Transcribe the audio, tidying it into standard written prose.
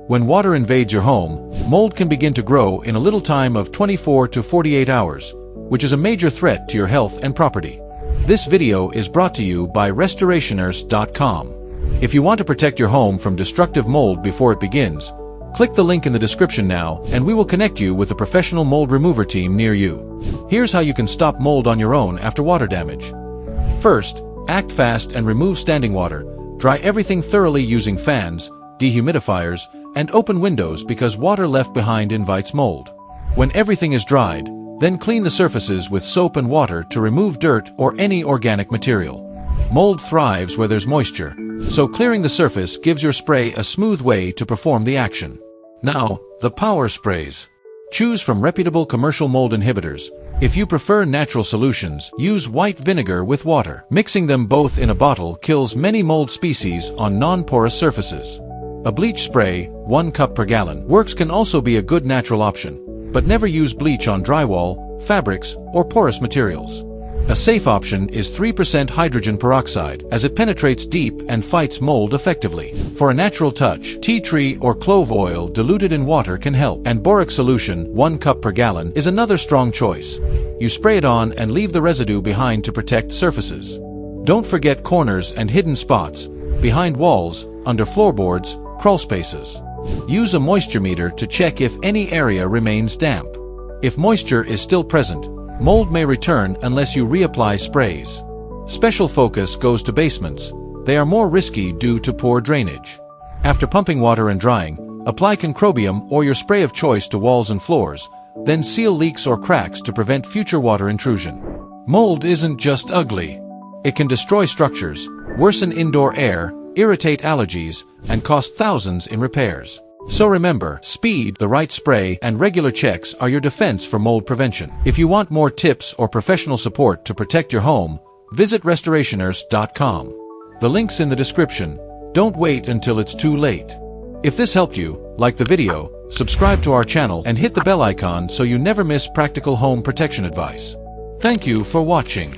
When water invades your home, mold can begin to grow in a little time of 24 to 48 hours, which is a major threat to your health and property. This video is brought to you by Restorationers.com. If you want to protect your home from destructive mold before it begins, click the link in the description now and we will connect you with a professional mold remover team near you. Here's how you can stop mold on your own after water damage. First, act fast and remove standing water. Dry everything thoroughly using fans, dehumidifiers, and open windows because water left behind invites mold. When everything is dried, then clean the surfaces with soap and water to remove dirt or any organic material. Mold thrives where there's moisture, so clearing the surface gives your spray a smooth way to perform the action. Now, the power sprays. Choose from reputable commercial mold inhibitors. If you prefer natural solutions, use white vinegar with water. Mixing them both in a bottle kills many mold species on non-porous surfaces. A bleach spray, 1 cup per gallon, works. Can also be a good natural option, but never use bleach on drywall, fabrics, or porous materials. A safe option is 3% hydrogen peroxide, as it penetrates deep and fights mold effectively. For a natural touch, tea tree or clove oil diluted in water can help, and boric solution, 1 cup per gallon, is another strong choice. You spray it on and leave the residue behind to protect surfaces. Don't forget corners and hidden spots, behind walls, under floorboards, crawl spaces. Use a moisture meter to check if any area remains damp. If moisture is still present, mold may return unless you reapply sprays. Special focus goes to basements. They are more risky due to poor drainage. After pumping water and drying, apply concrobium or your spray of choice to walls and floors, then seal leaks or cracks to prevent future water intrusion. Mold isn't just ugly. It can destroy structures, worsen indoor air, irritate allergies, and cost thousands in repairs. So remember, speed, the right spray, and regular checks are your defense for mold prevention. If you want more tips or professional support to protect your home, visit Restorationers.com. The link's in the description. Don't wait until it's too late. If this helped you, like the video, subscribe to our channel, and hit the bell icon so you never miss practical home protection advice. Thank you for watching.